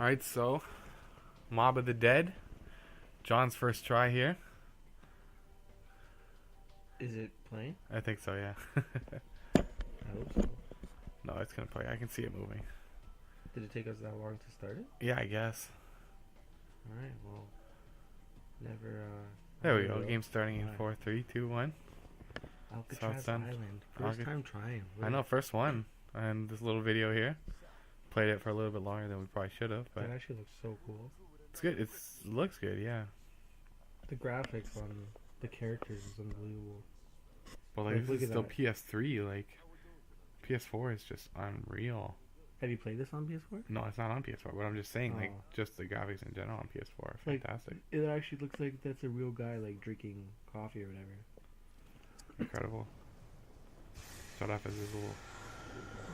Alright, so Mob of the Dead. John's first try here. Is it playing? I think so, yeah. I hope so. No, it's gonna play. I can see it moving. Did it take us that long to start it? Yeah, I guess. Alright, well. Never, There we go. Game starting in 4, 3, 2, 1. Alcatraz done. Island. First time trying. I know, first one. And this little video here. Played it for a little bit longer than we probably should have, but That actually looks so cool. it's good. It looks good, yeah. The graphics on the characters is unbelievable. But Like, like, look this is at still that. PS3. Like, PS4 is just unreal. Have you played this on PS4? No, it's not on PS4. But I'm just saying, like, Oh. just the graphics in general on PS4 are Like, fantastic. It actually looks like that's a real guy, like, drinking coffee or whatever. Incredible. Start off as this little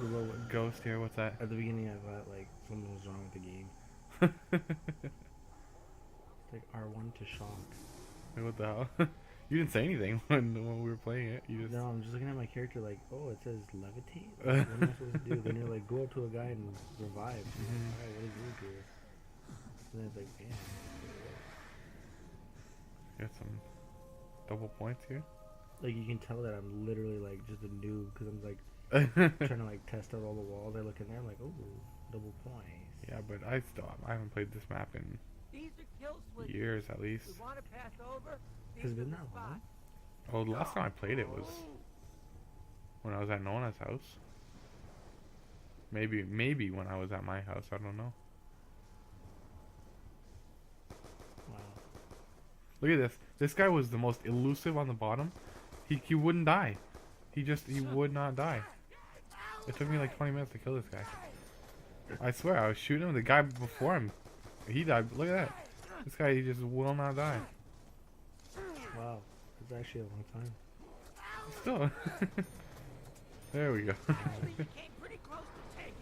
Below ghost here. What's that? At the beginning, I thought, like, something was wrong with the game. It's like R1 to shock. Like, what the hell? You didn't say anything when we were playing it. You just No, I'm just looking at my character like, oh, it says levitate? Like, what am I supposed to do? Then you're like, go up to a guy and revive. You're like, alright, what do you do here? And then it's like, damn. get some double points here. Like, you can tell that I'm literally, like, just a noob because I'm, like, trying to, like, test out all the walls. I look in there, I'm like, oh, double points. Yeah, but I haven't played this map in years at least. Has it been that long? Oh, the last time I played it was when I was at Nona's house. Maybe when I was at my house. I don't know. Wow. Look at this. This guy was the most elusive on the bottom. He wouldn't die. He would not die. It took me like 20 minutes to kill this guy. I swear, I was shooting him. The guy before him, he died. Look at that. This guy, he just will not die. Wow. It's actually a long time. Still. There we go.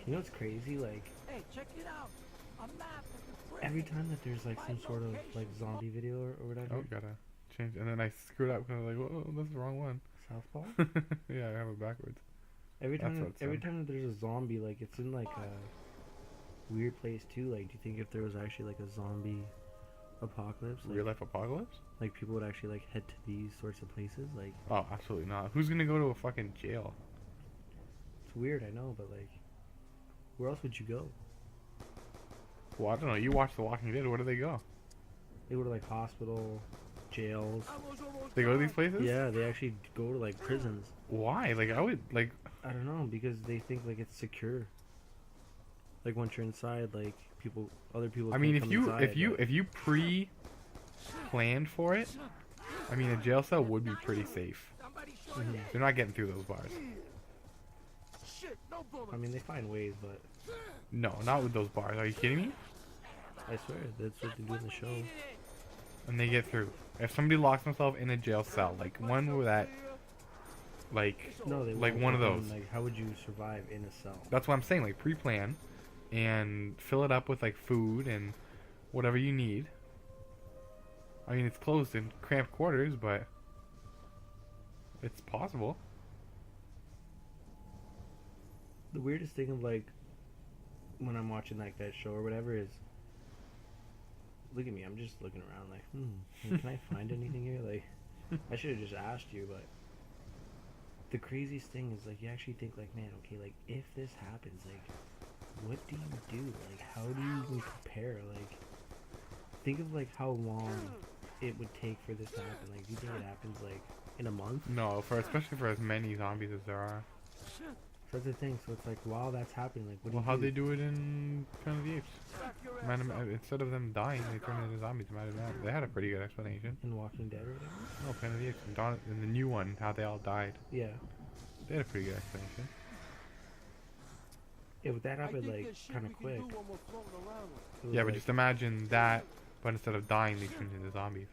You know what's crazy? Like, Hey, check it out. A map of the bridge. every time that there's, like, some sort of, like, zombie video or whatever. Oh, gotta change. And then I screwed up because I was like, whoa, that's the wrong one. Southpaw? Yeah, I have it backwards. Every That's time, what it's every on. time that there's a zombie, like it's in like a weird place too. Like, do you think if there was actually like a zombie apocalypse, like, Real life apocalypse? like people would actually like head to these sorts of places? Like, Oh, absolutely not. Who's gonna go to a fucking jail? it's weird, I know, but like, where else would you go? Well, I don't know. You watch The Walking Dead. Where do they go? They go to like hospital, jails. They go to these places? Yeah, they actually go to like prisons. Why? Like, I would, like, I don't know, because they think like it's secure. Like once you're inside, like other people. I can't mean, if come you, inside, if you pre-planned for it, I mean, a jail cell would be pretty safe. Mhm. They're not getting through those bars. I mean, they find ways, but No, not with those bars. Are you kidding me? I swear that's what they do in the show. And they get through. If somebody locks themselves in a jail cell, like one where that, like, No, they like won't, one of but then, those. Like, how would you survive in a cell? That's what I'm saying. Like, pre-plan and fill it up with like food and whatever you need. I mean, it's closed in cramped quarters, but it's possible. The weirdest thing of like when I'm watching like that show or whatever is, look at me, I'm just looking around like, like, can I find anything here? Like, I should have just asked you, but the craziest thing is like you actually think like, man, okay, like if this happens, like, what do you do? Like, how do you even prepare? Like, think of like how long it would take for this to happen. Like, do you think it happens like in a month? No, especially for as many zombies as there are. That's the thing. So it's like, while that's happening, like, what do Well, you how'd do? they do it in Planet of the Apes? Instead of them dying, they turned into zombies. They had a pretty good explanation. In Walking Dead or whatever? No, Planet of the Apes. In the new one, how they all died. Yeah. They had a pretty good explanation. Yeah, but that happened like kind of quick. It was Yeah, but like- just imagine that, but instead of dying, they turned into zombies.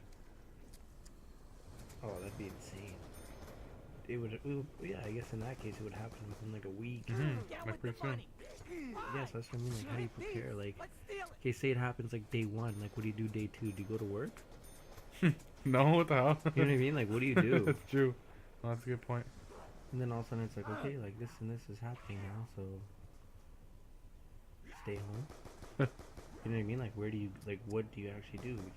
Oh, that'd be insane. It would, yeah, I guess in that case it would happen within like a week. Like pretty soon. Yes, that's what I mean. Like, how do you prepare? Like, okay, say it happens like day one. Like, what do you do day two? Do you go to work? No, what the hell? You know what I mean? Like, what do you do? That's true. Well, that's a good point. And then all of a sudden it's like, okay, like this and this is happening now, so stay home. You know what I mean? Like, where do you, like, what do you actually do? Because,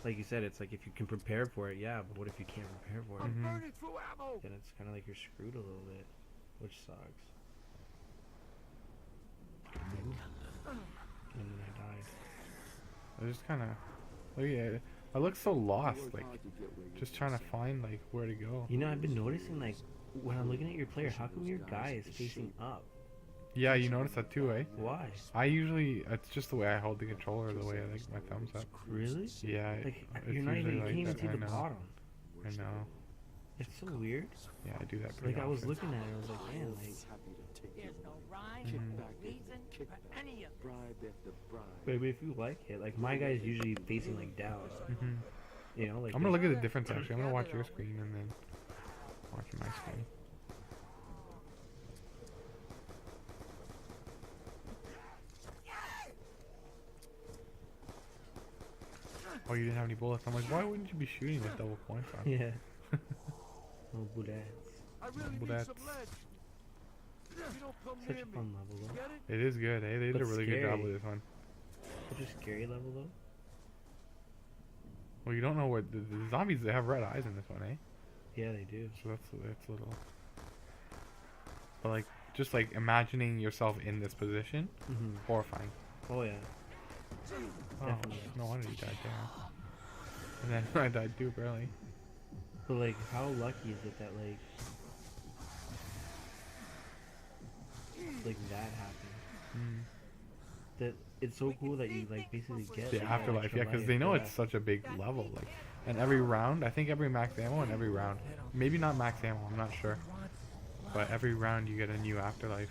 like you said, it's like if you can prepare for it, yeah, but what if you can't prepare for it? I'm burning through ammo. Then it's kind of like you're screwed a little bit, which sucks. And then I died. I just kind of, look at it. I look so lost, like, just trying to find, like, where to go. You know, I've been noticing, like, when I'm looking at your player, how come your guy is facing up? Yeah, you notice that too, eh? Why? I usually, it's just the way I hold the controller, the way I like my thumbs up. Really? Yeah, Like, it's you're not even, usually you can't even that. see I the know. bottom. I know. It's so weird. Yeah, I do that pretty Like, I was often. looking at it, I was like, man, like, There's no rhyme, Mhm. no reason for any of it. but if you like it, like, my guy's usually facing, like, down. Mhm. You know, like, I'm gonna look at the difference actually. I'm gonna watch your screen and then watch my screen. Oh, you didn't have any bullets. I'm like, why wouldn't you be shooting with double points on? yeah. Oh, bullets. I really Well, need that's- some lead. You don't come Such near a me. fun level, though. Get it? It is good, eh? They did But a really good job scary. with this one. Such a scary level, though. Well, you don't know what the zombies. They have red eyes in this one, eh? Yeah, they do. So that's a little. But like, just like imagining yourself in this position, Mm-hmm. horrifying. Oh, yeah. Oh, Definitely. no wonder you died there. And then I died too, barely. But, like, how lucky is it that, like that happened? Mm. That it's so cool that you, like, basically get The like, afterlife, extra yeah, because life, they know yeah. it's such a big level. Like, and every round, I think every max ammo in every round, maybe not max ammo, I'm not sure, but every round you get a new afterlife.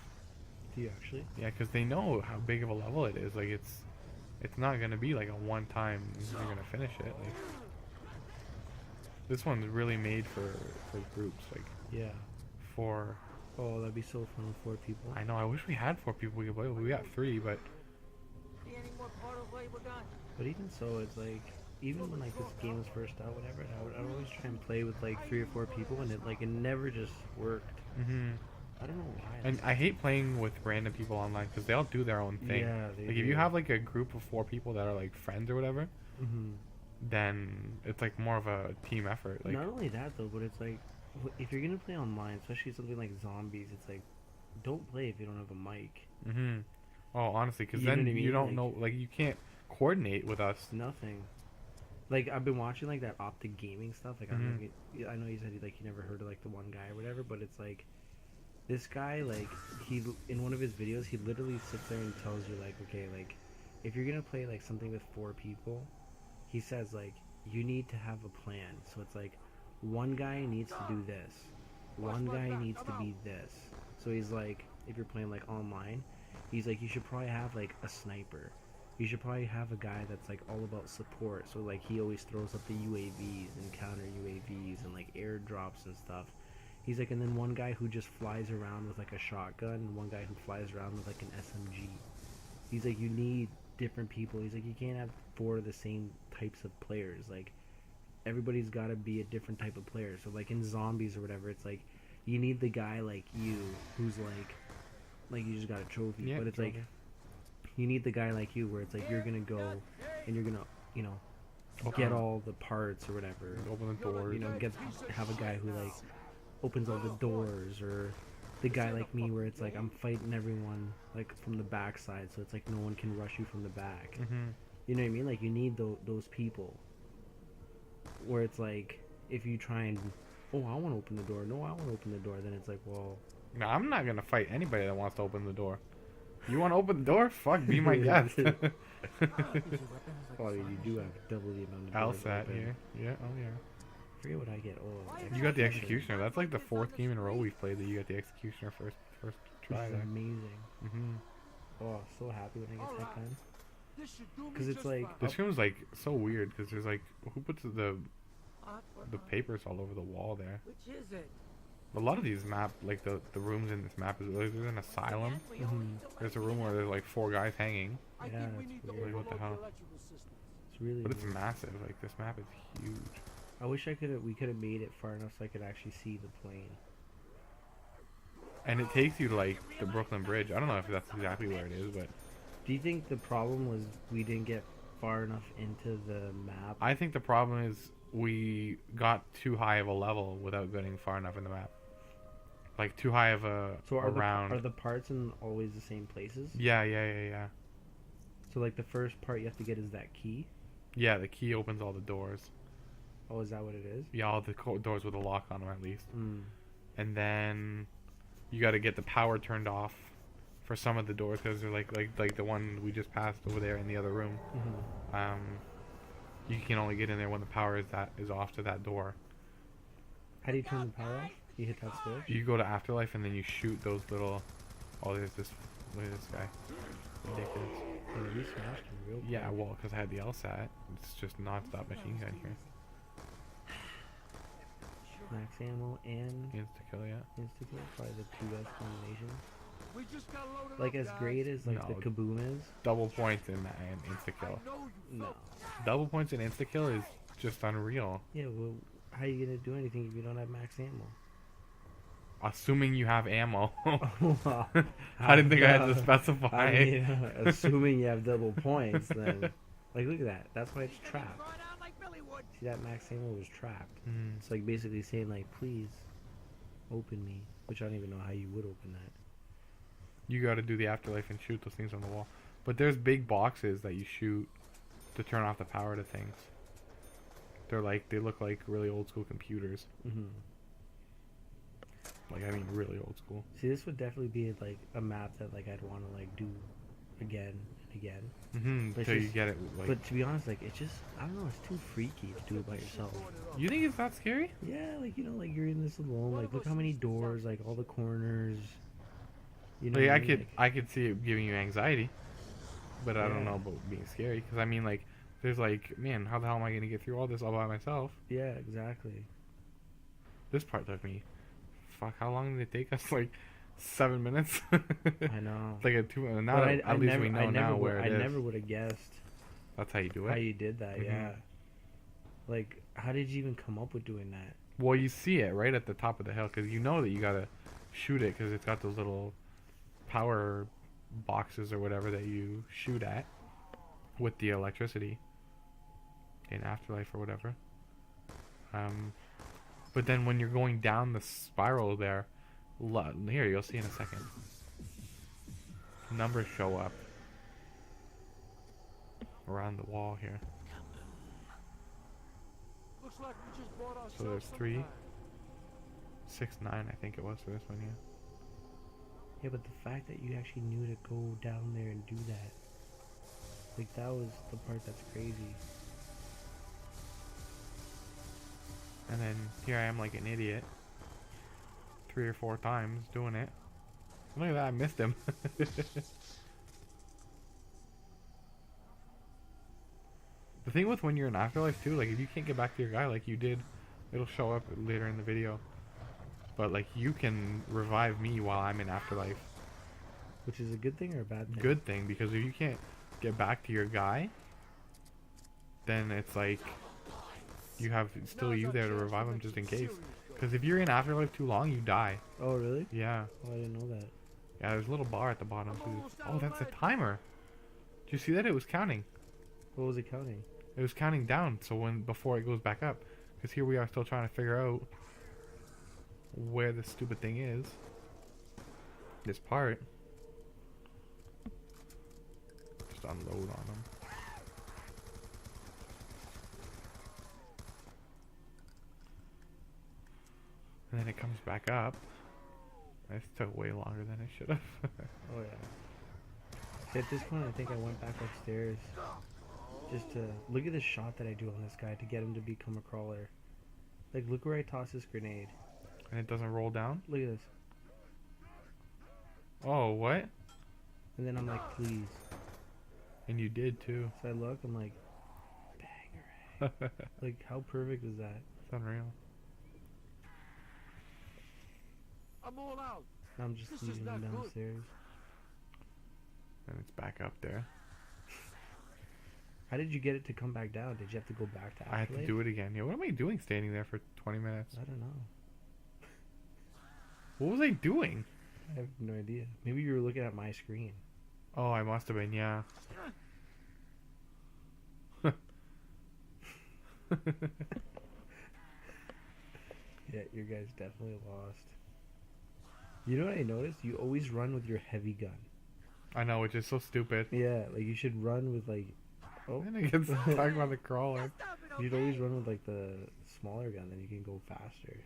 Do you actually? Yeah, because they know how big of a level it is. Like, it's not gonna be like a one time you're gonna finish it. Like, this one's really made for groups. Like, Yeah. for Oh, that'd be so fun with 4 people. I know I wish we had 4 people we could play with. We got 3, but See any more part of labor done? But even so, it's like, even when like this game was first out, whatever, I'd always try and play with like 3 or 4 people, and it never just worked. I don't know why. and I hate playing with random people online because they all do their own thing. Yeah, they Like, do. if you have like a group of 4 people that are like friends or whatever, Mm-hmm. then it's like more of a team effort. Like, Not only that though, but it's like, if you're gonna play online, especially something like zombies, it's like, don't play if you don't have a mic. oh, honestly, because You know then what I you mean? don't Like- know, like, you can't coordinate with us. It's nothing. Like, I've been watching like that Optic Gaming stuff. Like, I know you said like you never heard of like the one guy or whatever, but it's like, this guy, like, he in one of his videos, he literally sits there and tells you like, okay, like, if you're gonna play like something with 4 people, he says like, you need to have a plan. So it's like, one guy needs to do this, one guy needs to be this. So he's like, if you're playing like online, he's like, you should probably have like a sniper. You should probably have a guy that's like all about support. So like, he always throws up the UAVs and counter UAVs and like airdrops and stuff. He's like, and then one guy who just flies around with like a shotgun, and one guy who flies around with like an SMG. He's like, you need different people. He's like, you can't have 4 of the same types of players. Like, everybody's got to be a different type of player. So like in zombies or whatever, it's like, you need the guy like you who's like you just got a trophy. Yeah, But it's like, totally. you need the guy like you where it's like, you're gonna go and you're gonna, you know, get all the parts or whatever. Open the doors. You know, have a guy who like opens all the doors, or the guy like me where it's like, I'm fighting everyone like from the backside, so it's like no one can rush you from the back. You know what I mean? Like, you need those people where it's like, if you try and, oh, I want to open the door, no, I want to open the door, then it's like, well, No, I'm not gonna fight anybody that wants to open the door. You want to open the door? Fuck, be my guest. well, you do have double the amount of doors LSAT open. here. Yeah, oh yeah. I forget what I get. Oh, You got the Executioner. That's like the 4th game in a row we've played that you got the Executioner first This try is there. amazing. Oh, so happy when I get that gun. This should do me 'Cause it's just like- fine. This room's like so weird because there's like, who puts the Hot for hot. papers all over the wall there? Which is it? A lot of these map, like the rooms in this map, is like, there's an asylum. We only do There's a room where there's like 4 guys hanging, I Yeah, think we that's need to weird. Like, what the overload hell? electrical systems. It's really. but it's weird. massive. Like, this map is huge. I wish we could have made it far enough so I could actually see the plane. And it takes you to like the Brooklyn Bridge. I don't know if that's exactly where it is, but Do you think the problem was we didn't get far enough into the map? I think the problem is we got too high of a level without getting far enough in the map. Like too high of a So are round. the parts in always the same places? Yeah. So like the first part you have to get is that key? Yeah, the key opens all the doors. Oh, is that what it is? Yeah, all the doors with a lock on them at least. Mm. And then you got to get the power turned off for some of the doors because they're like the one we just passed over there in the other room. Mm-hmm. You can only get in there when the power is off to that door. How do you turn the power off? You hit that switch? You go to Afterlife and then you shoot those little. Oh, there's this. Look at this guy. Ridiculous. Yeah, you smashed him real quick. Yeah, well, because I had the LSAT. It's just non-stop machine gun here. Max ammo and Insta-kill, yeah. insta-kill, probably the two best combinations. We just got loaded Like up, as guys. great as like No. the Kaboom is. Double points in that and insta-kill. I know you No. felt Double points in insta-kill is just unreal. Yeah, well, how are you gonna do anything if you don't have max ammo? Assuming you have ammo. Well, I didn't think I had to yeah. specify. I mean, assuming you have double points, then like look at that. That's why it's trapped. right out like Billy would. See that max ammo was trapped. Mm. It's like basically saying like, please open me, which I don't even know how you would open that. You got to do the Afterlife and shoot those things on the wall. But there's big boxes that you shoot to turn off the power to things. They look like really old school computers. Mm-hmm. Like, I mean, really old school. See, this would definitely be like a map that like I'd want to like do again and again. Mm-hmm. But it's Until you just- get it. Like, But to be honest, like it's just I don't know, it's too freaky to do it by yourself. you think it's that scary? Yeah, like you know, like you're in this alone. Like look how many doors, like all the corners. You know, Like, what I mean? I could see it giving you anxiety, but I don't Yeah. know about being scary. Because I mean, like, there's like, man, how the hell am I gonna get through all this all by myself? Yeah, exactly. This part took me, fuck, how long did it take us? Like, 7 minutes. I know. Like a 2. Now But at least we know now where it I is. never would have guessed That's how you do how it. you did that. Mhm. Yeah. Like, how did you even come up with doing that? Well, you see it right at the top of the hill because you know that you gotta shoot it because it's got those little power boxes or whatever that you shoot at with the electricity in Afterlife or whatever. But then when you're going down the spiral there, here you'll see in a second. Numbers show up around the wall here. Looks like we just bought ourselves So there's some 3, time. 6, 9, I think it was for this one, yeah. Yeah, but the fact that you actually knew to go down there and do that, like that was the part that's crazy. And then here I am like an idiot. 3 or 4 times doing it. Look at that, I missed him. The thing with when you're in Afterlife too, like if you can't get back to your guy like you did, it'll show up later in the video. But like you can revive me while I'm in Afterlife. Which is a good thing or a bad thing? Good thing, because if you can't get back to your guy, then it's like you have still you there to revive him just in case. Because if you're in Afterlife too long, you die. Oh, really? Yeah. Oh, I didn't know that. Yeah, there's a little bar at the bottom too. Oh, that's a timer. Did you see that? It was counting. What was it counting? It was counting down, so before it goes back up. Because here we are still trying to figure out where this stupid thing is. This part. Just unload on them. And then it comes back up. This took way longer than it should have. Oh, yeah. See, at this point, I think I went back upstairs just to look at the shot that I do on this guy to get him to become a crawler. Like, look where I toss this grenade. And it doesn't roll down? Look at this. Oh, what? And then I'm like, please. And you did too. So I look, I'm like, bang, like, how perfect is that? It's unreal. I'm all out. I'm just This is leaving not him good. downstairs. And it's back up there. How did you get it to come back down? Did you have to go back to I had to Afterlife? do it again. Yeah, what am I doing standing there for 20 minutes? I don't know. What was I doing? I have no idea. Maybe you were looking at my screen. Oh, I must have been, yeah. Yeah, your guy's definitely lost. You know what I noticed? You always run with your heavy gun. I know, which is so stupid. Yeah, like you should run with like. Oh, And it gets stuck by the crawler. you'd always run with like the smaller gun, then you can go faster.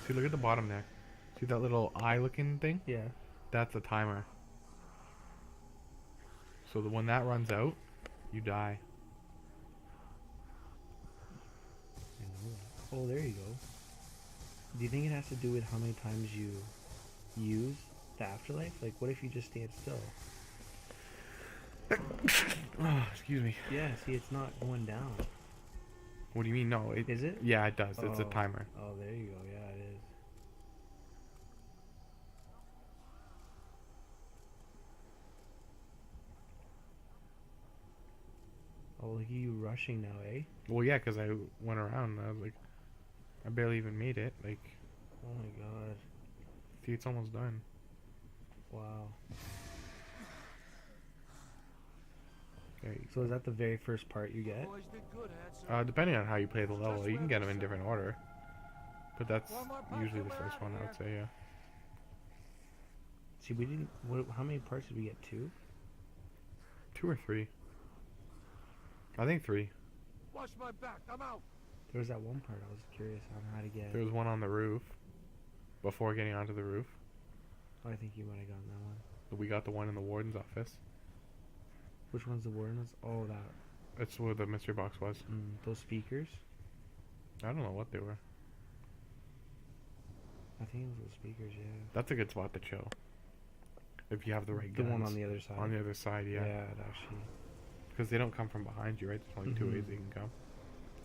See, look at the bottom there. See that little eye-looking thing? Yeah. That's a timer. So when that runs out, you die. I know that. Oh, there you go. Do you think it has to do with how many times you use the afterlife? Like, what if you just stand still? Oh, excuse me. Yeah, see, it's not going down. What do you mean? No, Is it? Yeah, it does. It's a timer. Oh, there you go. Yeah, it is. Oh, look at you rushing now, eh? Well, yeah, because I went around and I was like, I barely even made it. Like, Oh my god. see, it's almost done. Wow. Okay. So is that the very first part you get? Boys did good, handsome. Depending on how you play the level, you can get them in different order. But that's usually the first one, I would say, yeah. See, we didn't. How many parts did we get? 2? 2 or 3. I think 3. Watch my back. I'm out. There was that one part I was curious on how to get. There was one on the roof. Before getting onto the roof. Oh, I think you might have gotten that one. We got the one in the warden's office. Which one's the warden's? Oh, that. That's where the mystery box was. Those speakers? I don't know what they were. I think it was those speakers, yeah. That's a good spot to chill. If you have the right The guns. one on the other side. On the other side, yeah. Yeah, it actually. Because they don't come from behind you, right? There's only 2 ways they can come.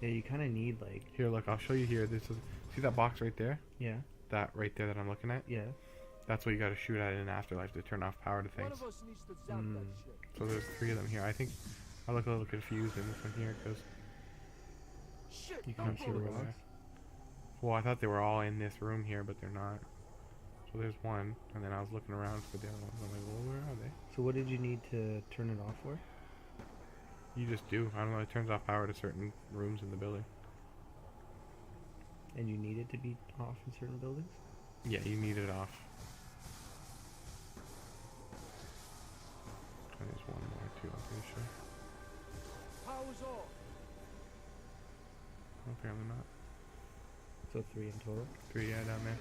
Yeah, you kind of need, like. Here, look, I'll show you here. This is. See that box right there? Yeah. That right there that I'm looking at? Yeah. That's what you gotta shoot at in Afterlife to turn off power to One things. of us needs to zap that shit. So there's 3 of them here. I think I look a little confused in this one here because Shit, You don't can't see pull the it. rocks. well, I thought they were all in this room here, but they're not. So there's one, and then I was looking around for the other ones. I'm like, well, where are they? So what did you need to turn it off for? You just do. I don't know. It turns off power to certain rooms in the building. And you need it to be off in certain buildings? Yeah, you need it off. And there's one more too. I'm pretty sure. Power's off. Apparently not. So 3 in total? 3, yeah, down there.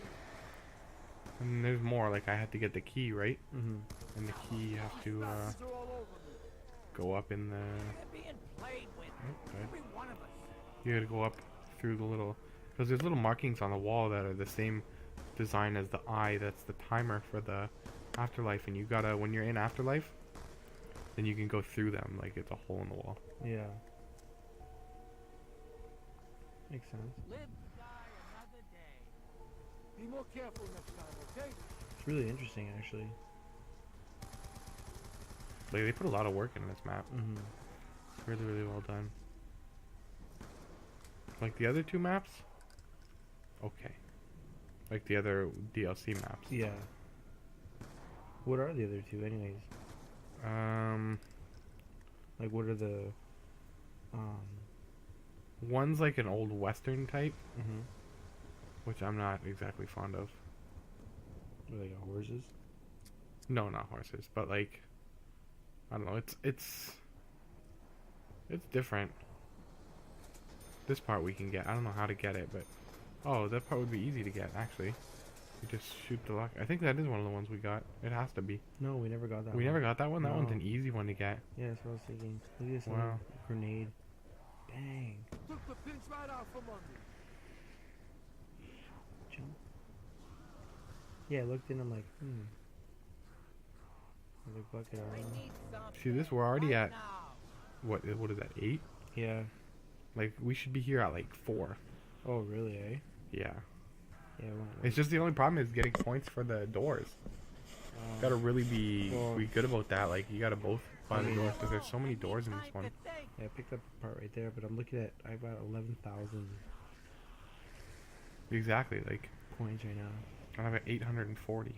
And there's more. Like I had to get the key, right? Mm-hmm. And the key you have to Bastards are all over me. go up in the. They're being played with. Oh, good. Every one of us. You gotta go up through the little, because there's little markings on the wall that are the same design as the eye. That's the timer for the afterlife, and you gotta, when you're in afterlife, then you can go through them like it's a hole in the wall. Yeah. Makes sense. Live to die another day. Be more careful next time, okay? It's really interesting, actually. Like they put a lot of work into this map. Mm-hmm. Really, really well done. Like the other 2 maps, okay. Like the other DLC maps. Yeah. What are the other 2, anyways? Like, what are the... One's like an old Western type, Mm-hmm. which I'm not exactly fond of. Are they got horses? No, not horses, but like, I don't know. It's different. This part we can get. I don't know how to get it, but oh, that part would be easy to get actually. You just shoot the lock. I think that is one of the ones we got. It has to be. No, we never got that We one. never got that one. That one's No. an easy one to get. Yeah, that's what I was thinking. Look at this Wow. little grenade. Bang. Took the pins right out from under. Jump. Yeah, I looked in, I'm like, Another bucket already. See this? We're already at what is that? 8? Yeah. Like we should be here at like 4. Oh, really, eh? Yeah. Yeah, It's just the only problem is getting points for the doors. Gotta really be good about that. Like you gotta both find the doors because there's so many doors in this one. Yeah, I picked up the part right there, but I'm looking at, I've got 11,000 Exactly. Like points right now. I have 840.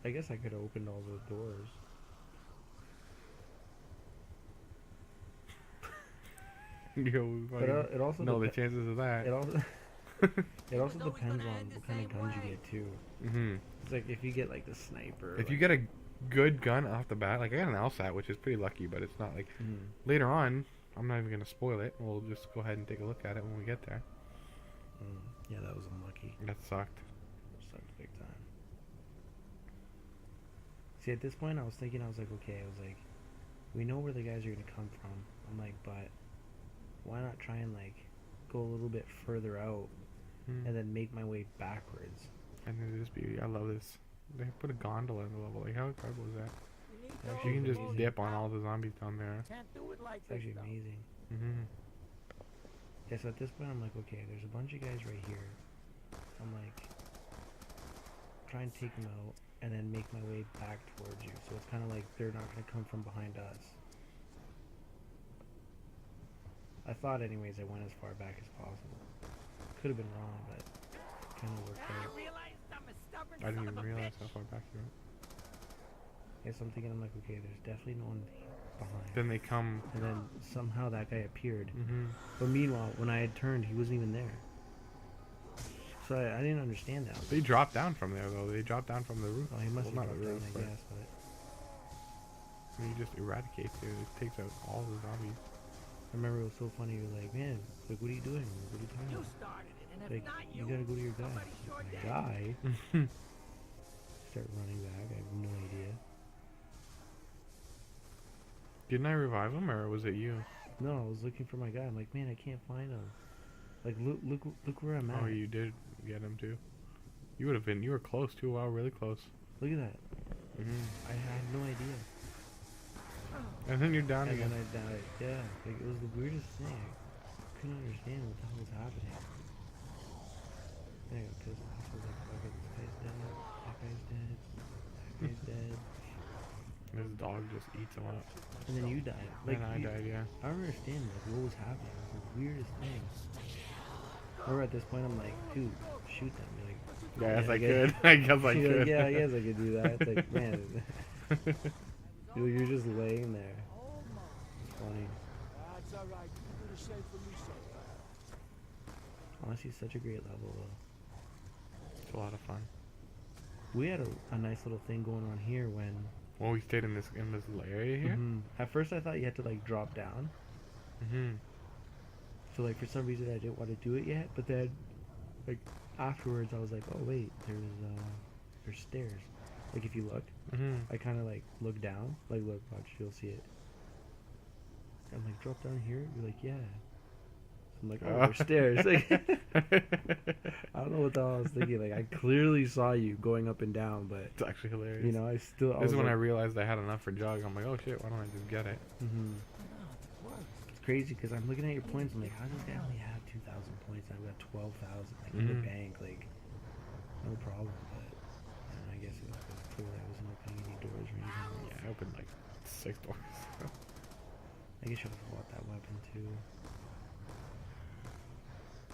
I guess I could have opened all the doors. Yo, But it also no, the chances of that. it also it also depends on what kind of guns you get too. Mhm. It's like if you get like the sniper. If you get a good gun off the bat, like I got an LSAT, which is pretty lucky, but it's not like Mhm. later on. I'm not even gonna spoil it. We'll just go ahead and take a look at it when we get there. Yeah, that was unlucky. That sucked. Sucked big time. See, at this point, I was thinking, I was like, okay, I was like, we know where the guys are gonna come from. I'm like, but why not try and like go a little bit further out and then make my way backwards? And look at this beauty. I love this. They put a gondola in the level. Like, how incredible is that? Actually, You can just amazing. dip on all the zombies down there. Can't do it like It's actually this, though. amazing. Mhm. Yeah, so at this point, I'm like, okay, there's a bunch of guys right here. I'm like, try and take them out and then make my way back towards you. So it's kind of like they're not going to come from behind us. I thought, anyways, I went as far back as possible. Could have been wrong, but kind of worked out. I didn't even realize how far back you went. Yeah, so I'm thinking, I'm like, okay, there's definitely no one behind. Then they come. And then somehow that guy appeared. Mhm. But meanwhile, when I had turned, he wasn't even there. So I didn't understand that. They drop down from there though. They drop down from the roof. Well, he must Well, have not dropped a down, roof, I but guess, but he just eradicates it. It takes out all the zombies. I remember it was so funny. You were like, man, like, what are you doing? What are you talking You about? started it, and if Like, not you gotta go to your guy. somebody sure My did. guy? Start running back. I have no idea. Didn't I revive him, or was it you? No, I was looking for my guy. I'm like, man, I can't find him. Like, look where I'm at. Oh, you did get him too. You would have been. You were close too. Wow, really close. Look at that. Mhm. I had no idea. And then you're down And again. then I died. Yeah, like, it was the weirdest thing. I couldn't understand what the hell was happening. Then I got pissed off. I was like, fuck it, this guy's dead. That guy's dead. That guy's dead. This dog just eats him up. And then you died. Like, And I died. Yeah. I don't understand like what was happening. It was the weirdest thing. Remember at this point I'm like, dude, shoot them. You're like, Yes, I guess- could. I guess I you're could. like, yeah, I guess I could do that. It's like, man, you're just laying there. It's funny. That's all right. You do the same for me sometime. Honestly, such a great level though. It's a lot of fun. We had a nice little thing going on here when. Well, we stayed in this little area here. At first I thought you had to like drop down. Mhm. So like for some reason I didn't want to do it yet, but then like afterwards I was like, oh wait, there's stairs. Like if you look, Mhm. I kind of like look down, like look, watch, you'll see it. I'm like, drop down here. You're like, yeah. I'm like, oh, there's stairs. Like, I don't know what the hell I was thinking. Like I clearly saw you going up and down, but It's actually hilarious. you know, I This is when I like, realized I had enough for jog. I'm like, oh shit, why don't I just get it? It's crazy because I'm looking at your points. I'm like, how does this guy only have 2,000 points? I've got 12,000 like in the bank. Like, no problem. But I guess it was cool that I wasn't opening any doors or anything. Yeah, I opened like 6 doors. I guess I should have bought that weapon too.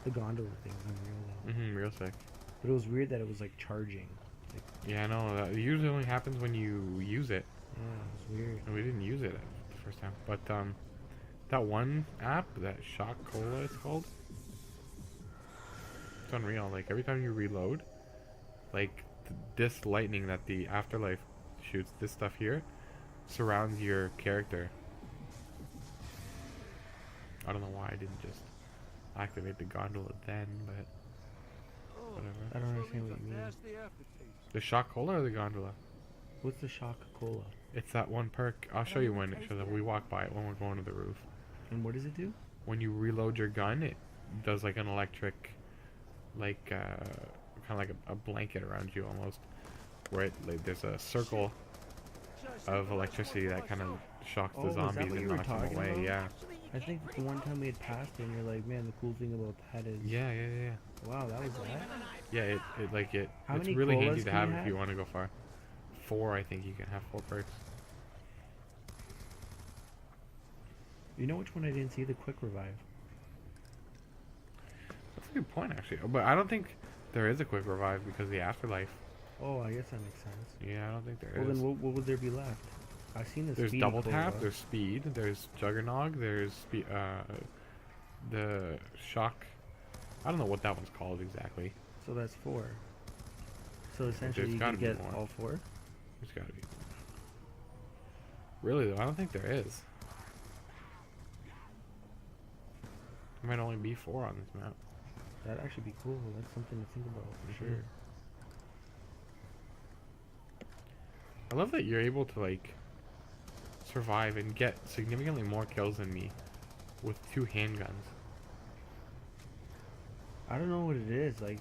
The gondola thing was unreal though. Real sick. But it was weird that it was like charging. Like, Yeah, I know. That usually only happens when you use it. yeah, it was weird. And we didn't use it the first time. But that one app, that Shock Cola it's called, it's unreal. Like every time you reload, like this lightning that the Afterlife shoots, this stuff here, surrounds your character. I don't know why I didn't just activate the gondola then, but whatever. I don't understand what you mean. Nasty aftertaste. The Shock Cola or the gondola? What's the shock cola? It's that one perk. I'll show you when it shows up. We walk by it when we're going to the roof. And what does it do? When you reload your gun, it does like an electric, like kind of like a blanket around you almost, where it, like, there's a circle of electricity that kind of shocks Oh, the is that zombies what and you were knocks them talking away. about? Yeah. I think the one time we had passed it and you're like, man, the cool thing about that is... Yeah, yeah, yeah. Wow, that was that? Yeah, it How it's many really colas handy to can you have have? if you want to go far. 4, I think you can have 4 perks. You know which one I didn't see? The quick revive. That's a good point, actually. But I don't think there is a quick revive because of the afterlife. Oh, I guess that makes sense. Yeah, I don't think there Well, is. then what would there be left? I've seen this. There's double tap, there's speed, there's juggernog, there's the shock. I don't know what that one's called exactly. So that's 4. So essentially There's you gotta can be get more. all 4? There's gotta be. Really though, I don't think there is. There might only be 4 on this map. That'd actually be cool. That's something to think about for sure. I love that you're able to like survive and get significantly more kills than me with 2 handguns. I don't know what it is. Like,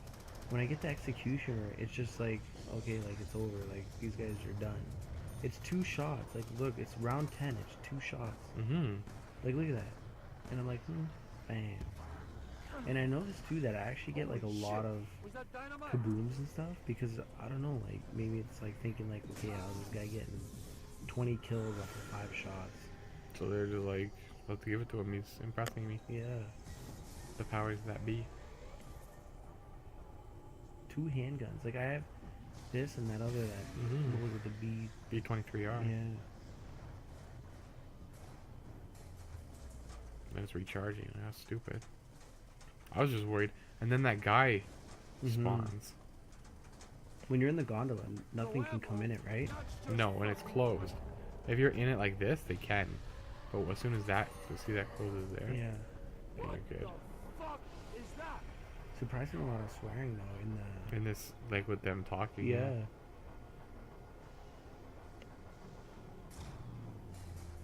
when I get the executioner, it's just like, okay, like it's over. Like, these guys are done. It's 2 shots. Like, look, it's round 10. It's 2 shots. Mm-hmm. Like, look at that. And I'm like, bam. And I noticed too that I actually get like a lot of kabooms and stuff because I don't know, like maybe it's like thinking like, okay, how's this guy getting 20 kills after 5 shots? So they're just like, let's give it to him. He's impressing me. Yeah. The powers that be. 2 handguns. Like I have this and that other that what was it, the B23R. Yeah. And it's recharging. That's stupid. I was just worried. And then that guy spawns. When you're in the gondola, nothing can come in it, right? No, when it's closed. If you're in it like this, they can. But as soon as that, you see that closes there. Yeah. You're good. Surprisingly a lot of swearing though in the. In this, like with them talking. Yeah.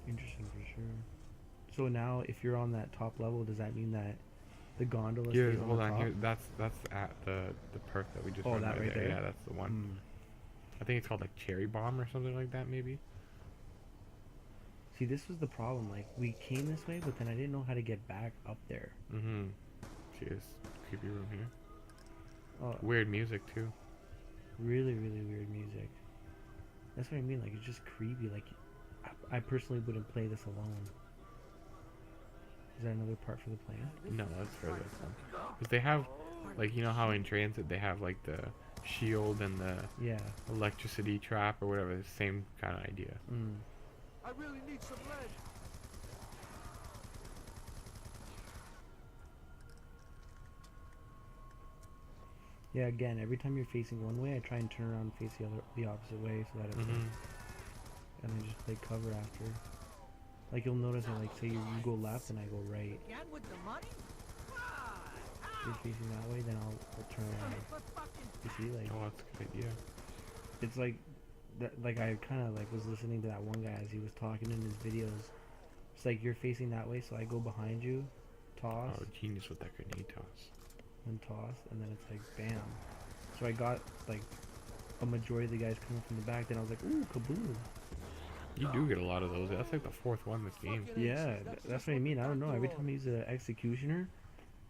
Interesting for sure. So now, if you're on that top level, does that mean that the gondola Here, stays on hold the on. top? Here, that's at the perk that we just. Oh, went that right there? Yeah, that's the one. I think it's called like cherry bomb or something like that, maybe. See, this was the problem. Like, we came this way, but then I didn't know how to get back up there. Cheers. Creepy room here. Oh, Weird music too. really, really weird music. That's what I mean. Like, it's just creepy. Like, I personally wouldn't play this alone. Is that another part for the plan? No, that's for this one. Because they have, like, you know how in transit they have like the shield and the electricity trap or whatever. The same kind of idea. I really need some lead. Yeah, again, every time you're facing one way, I try and turn around and face the opposite way so that it's like, and then just play cover after. Like you'll notice that, like, say you go left and I go right. If you're facing that way, then I'll turn around. You see, like, Oh, that's a good idea. it's like that. Like I kind of like was listening to that one guy as he was talking in his videos. It's like you're facing that way, so I go behind you, toss, Oh, genius with that grenade toss. and toss, and then it's like bam. So I got like a majority of the guys coming from the back. Then I was like, ooh, kaboom! You do get a lot of those. That's like the 4th one this game. Yeah, that's what I mean. I don't know. Every time I use an executioner,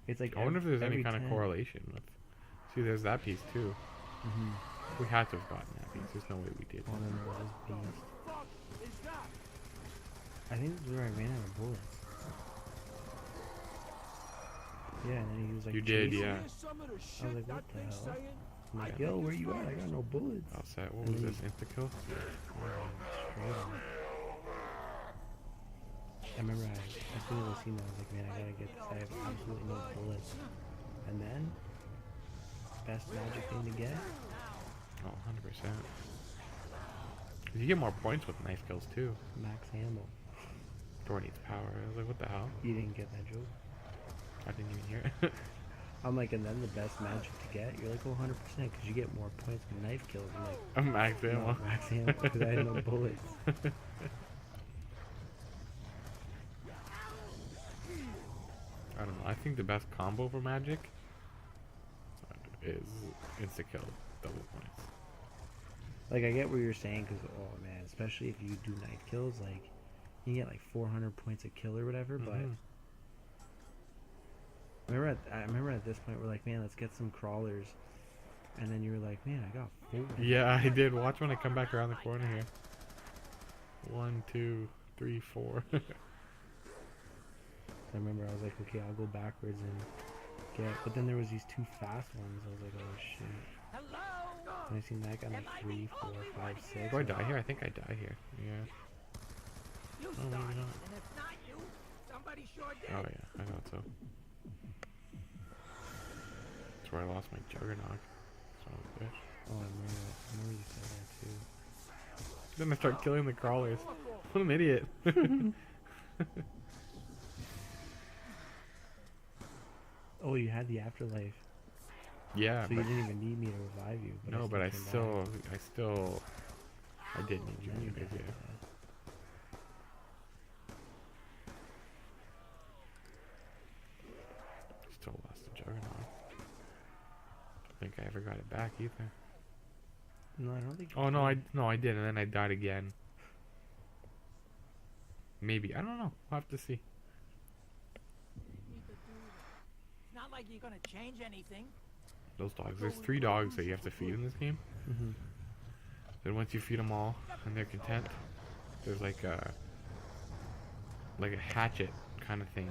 it's like I wonder if there's any every kind of 10. correlation with. See, there's that piece too. We had to have gotten that piece. There's no way we did. Oh, no, no, that was beast. I think this is where I ran out of bullets. Yeah, and then he was like, You did, chasing. yeah. I was like, what the hell? I'm like, yo, where you at? I got no bullets. All set. What And was then this? Insta-kill? Straight on. I remember as soon as I seen that, I was like, man, I gotta get this. I have absolutely no bullets. And then, best magic thing to get. Oh, 100%. You get more points with knife kills too. Max ammo. Door needs power. I was like, what the hell? You didn't get that joke. I didn't even hear it. I'm like, and then the best magic to get, you're like, oh, 100%, because you get more points with knife kills. I'm like, I'm max no, ammo. max ammo, because I had no bullets. I don't know. I think the best combo for magic is insta-kill, double points. Like, I get what you're saying, because, oh, man, especially if you do knife kills, like, you can get, like, 400 points a kill or whatever, but I remember at this point, we're like, man, let's get some crawlers. And then you were like, man, I got 4. Yeah, I did. Watch when I come back around the corner here. 1, 2, 3, 4. I remember I was like, okay, I'll go backwards and get. But then there was these two fast ones. I was like, oh shit. Hello? And I seen that guy like 3, 4, 5, 6. Do I die here? I think I die here. Yeah. You Oh, maybe started, not. and if not you, somebody sure did. Oh yeah, I thought so. That's where I lost my juggernaut. Son of a bitch. Oh, I remember you said that too. Then I start killing the crawlers. What an idiot. Oh, you had the afterlife. Yeah, So you but didn't even need me to revive you. But no, but I came still, I did need you. back. You Anyways, did, yeah. Still lost the juggernaut. Don't think I ever got it back either. No, I don't think. Oh no, I did, and then I died again. Maybe, I don't know. We'll have to see. It's not like you're gonna change anything. Those dogs. There's 3 dogs that you have to feed in this game. Mm-hmm. Then once you feed them all and they're content, there's like a hatchet kind of thing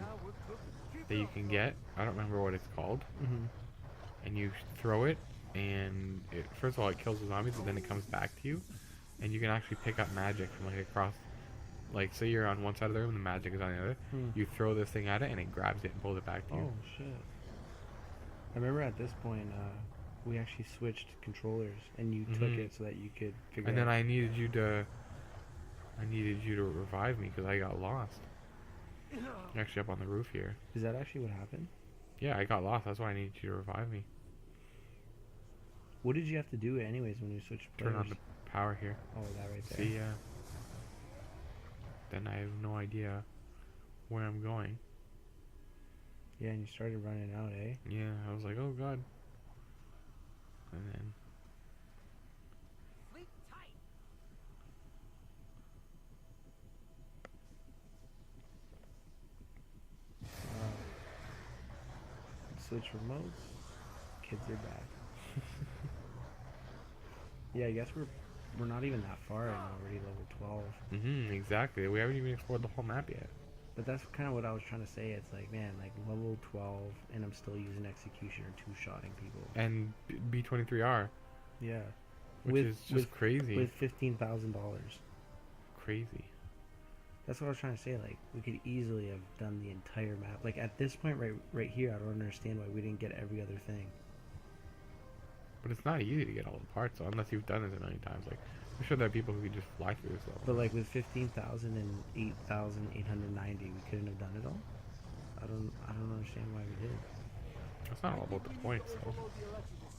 that you can get. I don't remember what it's called. Mm-hmm. And you throw it, and first of all it kills the zombies, but then it comes back to you, and you can actually pick up magic from like across. Like, say you're on one side of the room and the magic is on the other. You throw this thing at it and it grabs it and pulls it back to you. Oh shit! I remember at this point, we actually switched controllers, and you took Mhm. it so that you could figure. And out... then I needed you to revive me because I got lost. You're actually up on the roof here. Is that actually what happened? Yeah, I got lost. That's why I needed you to revive me. What did you have to do anyways when you switched players? Turn on the power here. Oh, that right there. See, yeah. Then I have no idea where I'm going. Yeah, and you started running out, eh? Yeah, I was like, oh god. And then Sleep tight. Switch remotes. Kids are back. Yeah, I guess we're not even that far and already level 12. exactly. We haven't even explored the whole map yet. But that's kind of what I was trying to say. It's like, man, like level 12, and I'm still using executioner two-shotting people. And B23R, Yeah. which is just crazy. With $15,000. Crazy. That's what I was trying to say. Like, we could easily have done the entire map. Like, at this point, right here, I don't understand why we didn't get every other thing. But it's not easy to get all the parts, though, unless you've done it a million times. Like, I'm sure there are people who can just fly through this level. But like with 15,000 and 8,890, we couldn't have done it all. I don't understand why we did. It's not all about the points, though.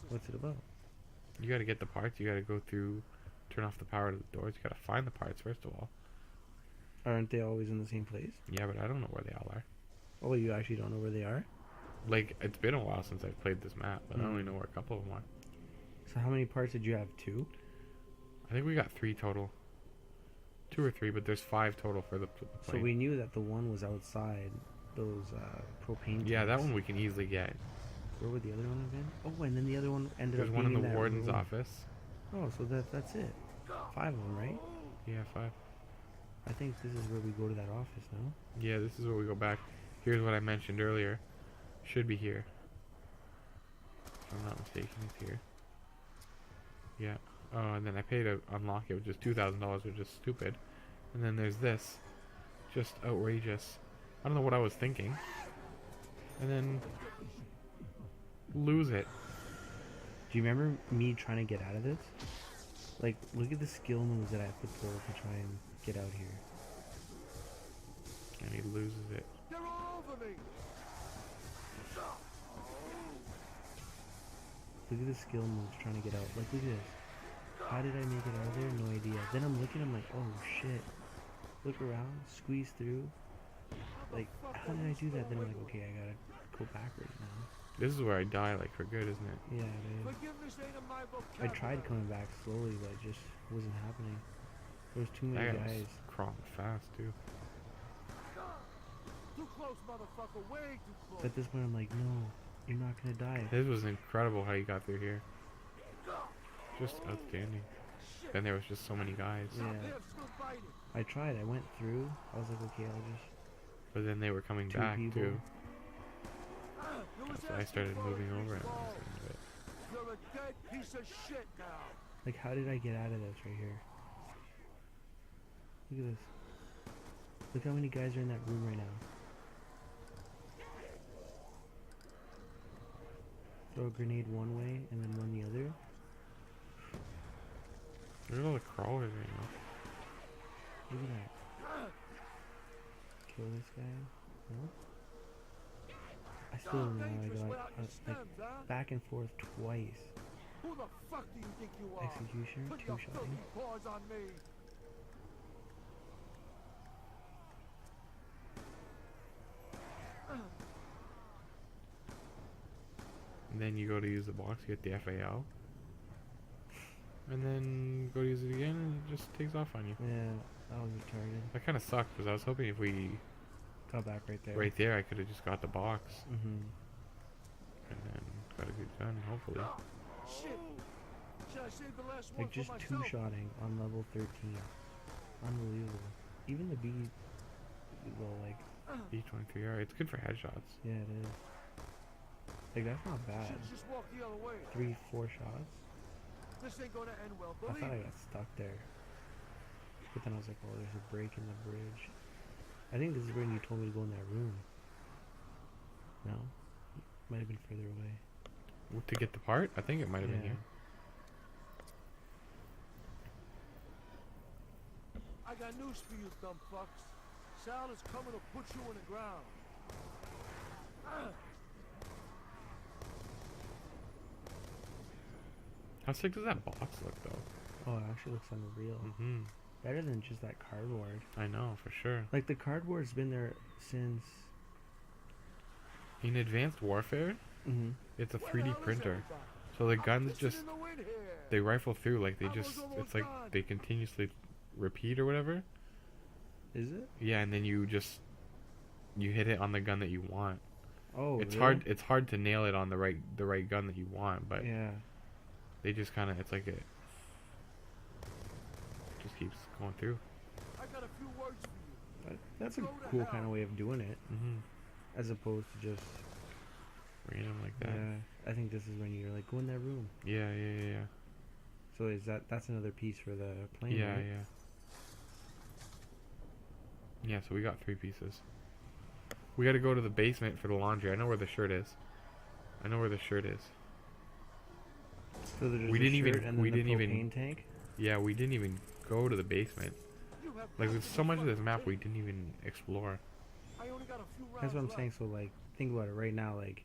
What's it about? You gotta get the parts, you gotta go through, turn off the power to the doors, you gotta find the parts, first of all. Aren't they always in the same place? Yeah, but I don't know where they all are. Oh, you actually don't know where they are? Like, it's been a while since I've played this map, but I only know where a couple of them are. So how many parts did you have? 2? I think we got 3 total. 2 or 3, but there's 5 total for the So plane. we knew that the one was outside those propane tanks. Yeah, that one we can easily get. Where would the other one have been? Oh, and then the other one ended There's up one being in the that warden's room. office. Oh, so that's it. 5 of them, right? Yeah, 5. I think this is where we go to that office, no? Yeah, this is where we go back. Here's what I mentioned earlier. Should be here. If I'm not mistaken, it's here. Yeah. Oh, and then I paid to unlock it, which is $2,000, which is stupid. And then there's this. Just outrageous. I don't know what I was thinking. And then lose it. Do you remember me trying to get out of this? Like, look at the skill moves that I have to pull to try and get out here. And he loses it. They're all over me. Look at the skill moves trying to get out. Like, look at this. How did I make it out of there? No idea. Then I'm looking, I'm like, oh shit. Look around, squeeze through. Like, how did I do that? Then I'm like, okay, I gotta go backwards now. This is where I die, like, for good, isn't it? Yeah, it is. Forgiveness ain't in my I vocabulary. tried coming back slowly, but it just wasn't happening. There was too many That guy guys. was crawling fast, too. Too close, motherfucker. Way too close. At this point, I'm like, no, you're not gonna die. This was incredible how you got through here. Just outstanding. Then there was just so many guys. Yeah. They're still fighting. I tried. I went through. I was like, okay, I'll just. But then they were coming 2 back, people. too. You So I started moving over and I was into it. You're a dead piece of shit now. Like, how did I get out of this right here? Look at this. Look how many guys are in that room right now. Throw a grenade one way and then one the other. There's all the crawlers right now. Look at that. Kill this guy. No? I still don't know how I got like back and forth twice. Who the fuck do you think you are? Executioner, Put two your shotting. filthy paws on me. And then you go to use the box, you get the FAL. And then go to use it again and it just takes off on you. Yeah, that was retarded. That kind of sucked because I was hoping if we... Got back right there. Right there I could have just got the box. Mm-hmm. And then got a good gun, hopefully. Shit. Should I save the last one Like just for myself? two-shotting on level 13. Unbelievable. Even the B, well, like, B-23, alright, it's good for headshots. yeah, it is. Like, that's not bad. Should've just walked the other way. 3-4 shots. This ain't gonna end well. I Believe thought I me. got stuck there. But then I was like, oh, there's a break in the bridge. I think this is when you told me to go in that room. No? Might have been further away. To get the part? I think it might have been Yeah. here. I got news for you, dumb fucks. Sal is coming to put you in the ground. How sick does that box look though? Oh, it actually looks unreal. Mm-hmm. Better than just that cardboard. I know, for sure. Like, the cardboard's been there since... In Advanced Warfare, Mm-hmm. it's a Where 3D the hell is printer. everybody? So the I'm guns pissing just, in the wind here. they rifle through, like they I just, was almost it's like done. they continuously repeat or whatever. Is it? Yeah, and then you just, you hit it on the gun that you want. Oh, It's really? it's hard to nail it on the right gun that you want, but Yeah. they just kind of, it's like it just keeps going through. I got a few words for you. That's a Go to cool hell. kind of way of doing it. Mm-hmm. As opposed to just... Random like that. Yeah. I think this is when you're like, go in that room. Yeah, yeah, yeah, yeah. So is that's another piece for the plane, Yeah, right? yeah. Yeah, so we got 3 pieces. We gotta go to the basement for the laundry. I know where the shirt is. I know where the shirt is. So there's We the didn't even- shirt and we then the didn't even- propane tank? Yeah, we didn't even go to the basement. You have Like, got there's to so be much of this fucking map we kidding. didn't even explore. I only got a few rounds That's what I'm left. saying. So, like, think about it right now. Like,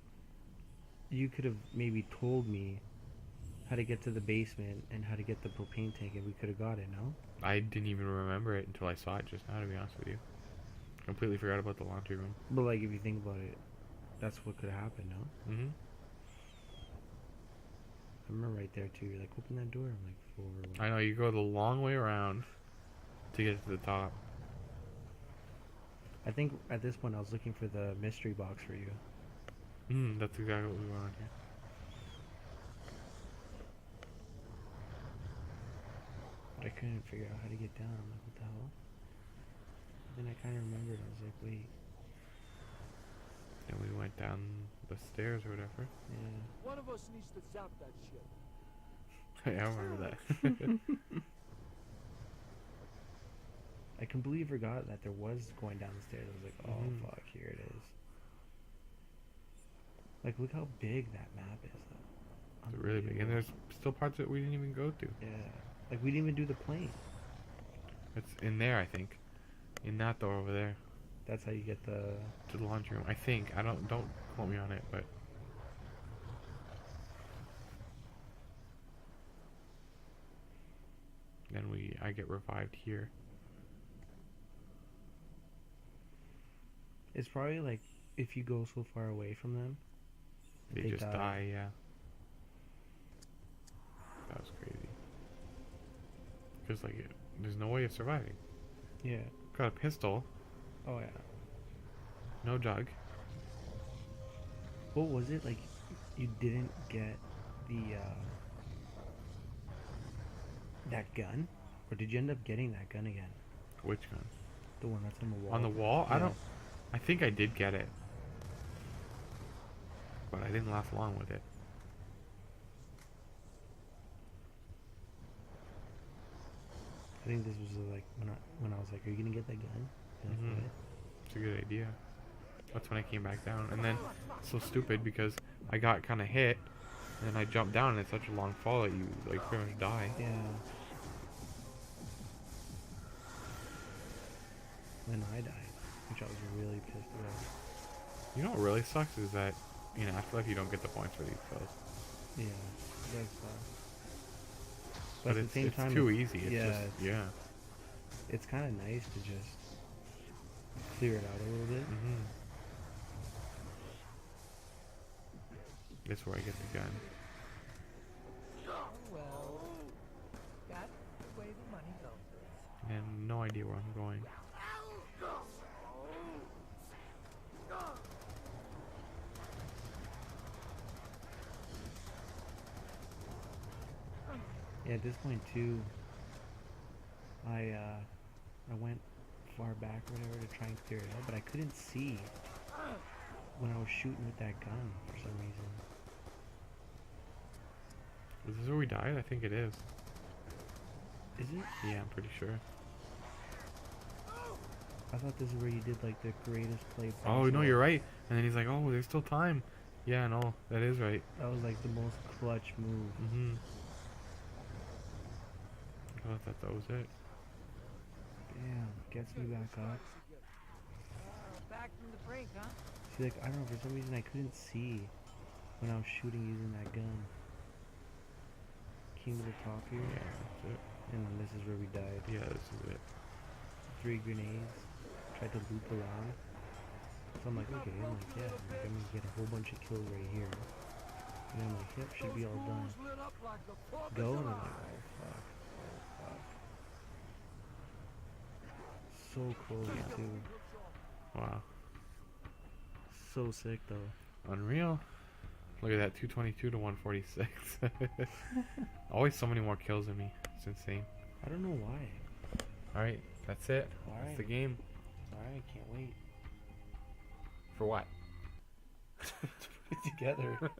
you could have maybe told me how to get to the basement and how to get the propane tank, and we could have got it, no? I didn't even remember it until I saw it just now, to be honest with you. Completely forgot about the laundry room. But, like, if you think about it, that's what could have happened, no? Mm-hmm. I remember right there, too. You're like, open that door. I'm like, forward. I know, you go the long way around to get to the top. I think at this point I was looking for the mystery box for you. That's exactly what we wanted here. But I couldn't figure out how to get down. I'm like, what the hell? Then I kind of remembered. I was like, wait. And we went down the stairs or whatever. Yeah. One of us needs to zap that shit. Yeah, I remember that. I completely forgot that there was going down the stairs. I was like, oh, Mhm. fuck, here it is. Like, look how big that map is, though. It's really big. And there's still parts that we didn't even go to. Yeah. Like, we didn't even do the plane. It's in there, I think. In that door over there. That's how you get the... To the laundry room. I think. Don't quote me on it, but... Then I get revived here. It's probably, like, if you go so far away from them, They just die, yeah. That was crazy. Because, like, there's no way of surviving. Yeah. Got a pistol, Oh, yeah. no jug. What was it? Like, you didn't get the, that gun? Or did you end up getting that gun again? Which gun? The one that's on the wall? On the wall? Yeah. I think I did get it. but I didn't last long with it. I think this was like when I was like, "Are you gonna get that gun?" And I Mhm. said, It's a good idea. That's when I came back down. And then, so stupid because I got kind of hit, and then I jumped down, and it's such a long fall that you, like, pretty much die. "Yeah." Then I died, which I was really pissed about. You know what really sucks is that in Afterlife you don't get the points for these kills. Yeah, that's But at it's, the same it's time, too easy. It's yeah, just, yeah. it's kind of nice to just clear it out a little bit. Mm-hmm. That's where I get the gun. Well, that's the way the money goes. And no idea where I'm going. Yeah, at this point too, I went far back or whatever to try and clear it out, but I couldn't see when I was shooting with that gun for some reason. Is this where we died? I think it is. Is it? Yeah, I'm pretty sure. I thought this is where you did like the greatest play Oh, possible. no, you're right. And then he's like, oh, there's still time. Yeah, no, that is right. That was like the most clutch move. Mm-hmm. I thought that was it. Damn, gets me back up. Back from the break, huh? See, like, I don't know, for some reason I couldn't see when I was shooting using that gun. Came to the top here, Yeah, that's it. and then this is where we died. Yeah, this is it. 3 grenades, tried to loop around. So I'm like, okay, I'm like, yeah, I'm gonna get a whole bunch of kills right here. And I'm like, yep, should be all done. Go, and I'm like, oh fuck, oh fuck. So close too. Wow. So sick though. Unreal. Look at that, 222 to 146. Always so many more kills than me. It's insane. I don't know why. Alright, that's it. That's Alright. the game. Alright, can't wait. For what? To put it together.